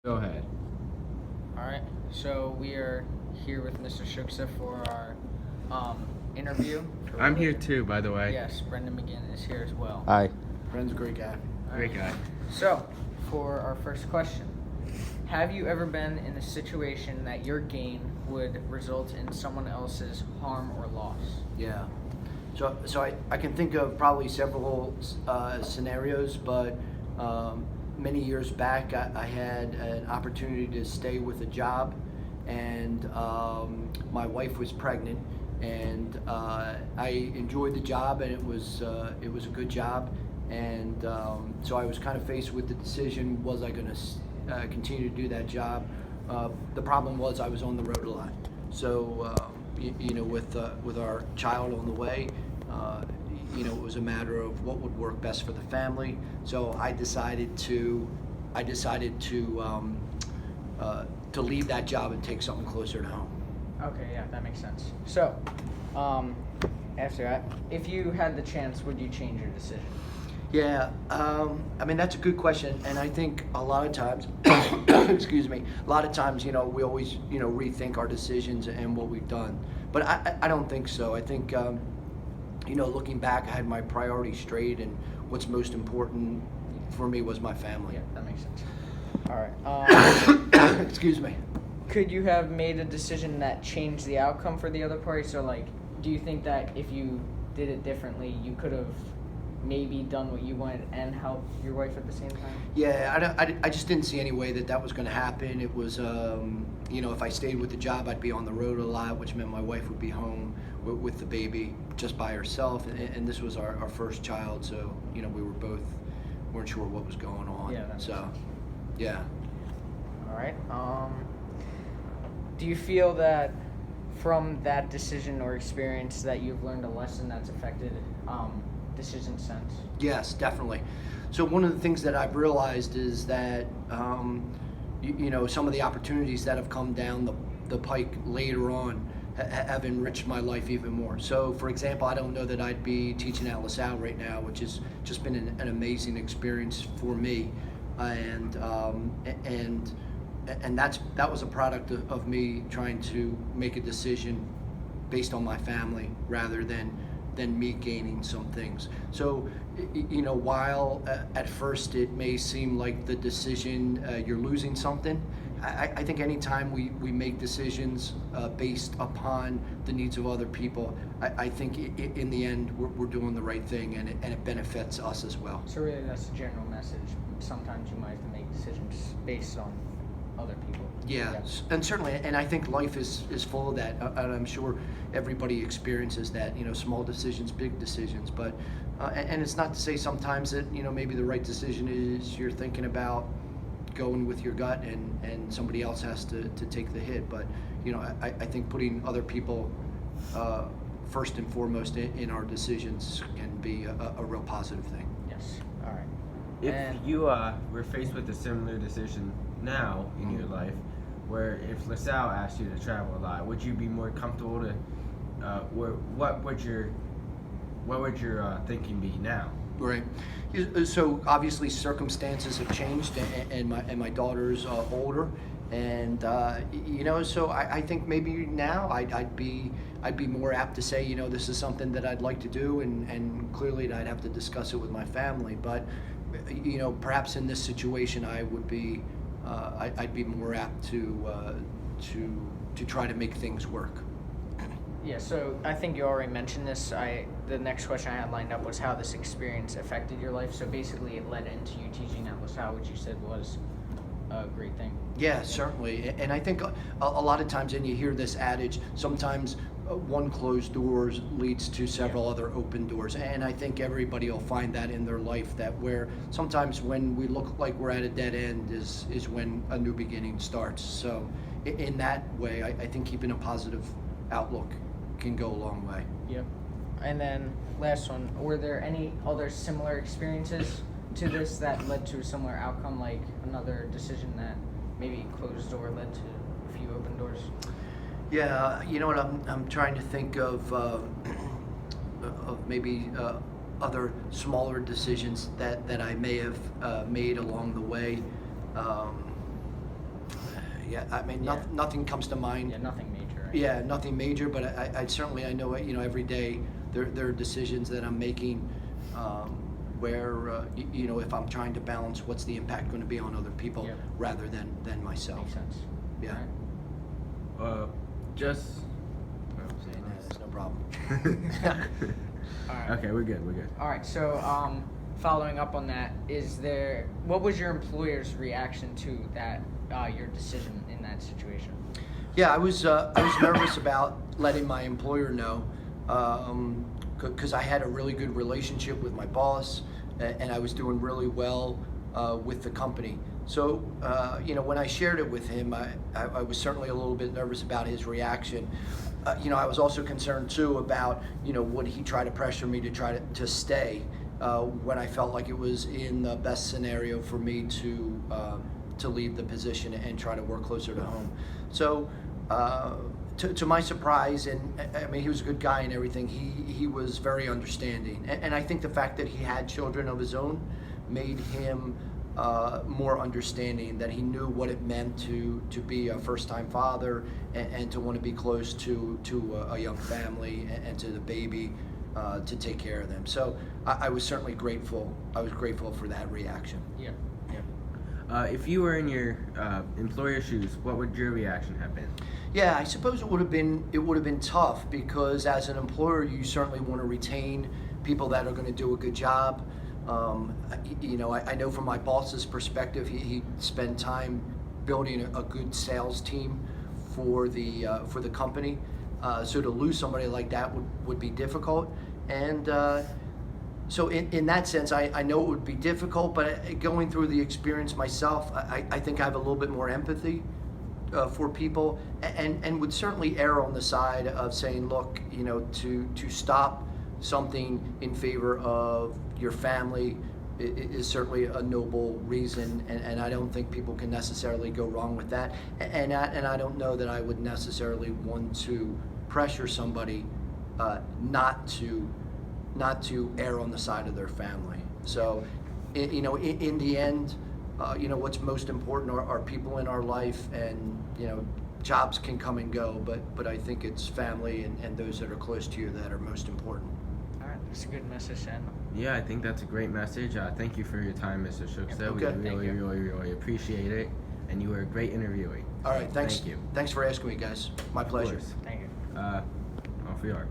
Go ahead. All right, so we are here with Mr. Shuksa for our interview. I'm here too, by the way. Yes, Brendan McGinn is here as well. Hi. Brendan's a great guy. Great guy. So, for our first question, have you ever been in a situation that your gain would result in someone else's harm or loss? Yeah. So I can think of probably several scenarios, but many years back I had an opportunity to stay with a job, and my wife was pregnant, and I enjoyed the job, and it was a good job, and so I was kind of faced with the decision: was I going to continue to do that job? The problem was I was on the road a lot, so with our child on the way. It was a matter of what would work best for the family. So I decided to leave that job and take something closer to home. Okay, yeah, that makes sense. So, after that, if you had the chance, would you change your decision? Yeah, that's a good question, and I think a lot of times, excuse me, a lot of times, we always, rethink our decisions and what we've done. But I don't think so. I think, looking back, I had my priorities straight, and what's most important for me was my family. Yeah, that makes sense. All right. Excuse me. Could you have made a decision that changed the outcome for the other party? So, do you think that if you did it differently, you could have maybe done what you wanted and helped your wife at the same time? Yeah, I just didn't see any way that was going to happen. It was, if I stayed with the job, I'd be on the road a lot, which meant my wife would be home with the baby just by herself. And this was our first child, so, we weren't sure what was going on. Yeah, yeah. All right. Do you feel that from that decision or experience that you've learned a lesson that's affected decision sense? Yes, definitely. So one of the things that I've realized is that, some of the opportunities that have come down the pike later on have enriched my life even more. So, for example, I don't know that I'd be teaching at LaSalle right now, which has just been an amazing experience for me, and that was a product of me trying to make a decision based on my family rather than me gaining some things. So, while at first it may seem like the decision, you're losing something, I think anytime we make decisions based upon the needs of other people, I think in the end we're doing the right thing, and it benefits us as well. So really that's the general message. Sometimes you might have to make decisions based on other people. Yeah, and certainly, and I think life is full of that, and I'm sure everybody experiences that, small decisions, big decisions, but, and it's not to say sometimes that, maybe the right decision is you're thinking about going with your gut and somebody else has to take the hit, but, I think putting other people first and foremost in our decisions can be a real positive thing. Yes, all right. If you were faced with a similar decision now in your life, where if LaSalle asked you to travel a lot, would you be more comfortable to, what would your thinking be now? Right. So obviously circumstances have changed, and my daughter's older, and so I think maybe now I'd be more apt to say, this is something that I'd like to do, and clearly I'd have to discuss it with my family. But perhaps in this situation I would be I'd be more apt to try to make things work. Yeah, so I think you already mentioned this. The next question I had lined up was how this experience affected your life. So basically it led into you teaching at LaSalle, which you said was a great thing. Yeah, certainly. And I think a lot of times, and you hear this adage, sometimes one closed door leads to several other open doors. And I think everybody will find that in their life, that where sometimes when we look like we're at a dead end is when a new beginning starts. So in that way, I think keeping a positive outlook can go a long way. Yep. And then last one, were there any other similar experiences to this that led to a similar outcome, like another decision that maybe closed door led to a few open doors? Yeah, you know what, I'm trying to think of maybe other smaller decisions that I may have made along the way. Yeah, I mean, Yeah. nothing comes to mind. Yeah, nothing major. Right? Yeah, nothing major, but I certainly, I know, every day there are decisions that I'm making where, if I'm trying to balance what's the impact going to be on other people Yeah. rather than myself. Makes sense. Yeah. Alright. Just. That's no problem. Alright. Okay, we're good. All right. So, following up on that, what was your employer's reaction to that your decision in that situation? Yeah, I was nervous about letting my employer know because I had a really good relationship with my boss and I was doing really well with the company. So, when I shared it with him, I was certainly a little bit nervous about his reaction. I was also concerned too about, would he try to pressure me to stay when I felt like it was in the best scenario for me to leave the position and try to work closer to home. So, to my surprise, and I mean, he was a good guy and everything, he was very understanding. And I think the fact that he had children of his own made him more understanding, that he knew what it meant to be a first-time father and to want to be close to a young family and to the baby to take care of them. So I was certainly grateful. I was grateful for that reaction. Yeah. If you were in your employer's shoes, what would your reaction have been? Yeah, I suppose it would have been tough because as an employer, you certainly want to retain people that are going to do a good job. I know from my boss's perspective, he spent time building a good sales team for the company. So to lose somebody like that would be difficult. And so in that sense, I know it would be difficult, but going through the experience myself, I think I have a little bit more empathy for people and would certainly err on the side of saying, look, to stop something in favor of your family is certainly a noble reason, and I don't think people can necessarily go wrong with that. And I don't know that I would necessarily want to pressure somebody not to err on the side of their family. So, in the end, what's most important are people in our life, and jobs can come and go, but I think it's family and those that are close to you that are most important. All right. That's a good message, Sam. Yeah, I think that's a great message. Thank you for your time, Mr. Shuksa. Okay. We Thank you. really appreciate it, and you were a great interviewee. All right, thanks. Thank you. Thanks for asking me, guys. My pleasure. Of course. Thank you. Off we are.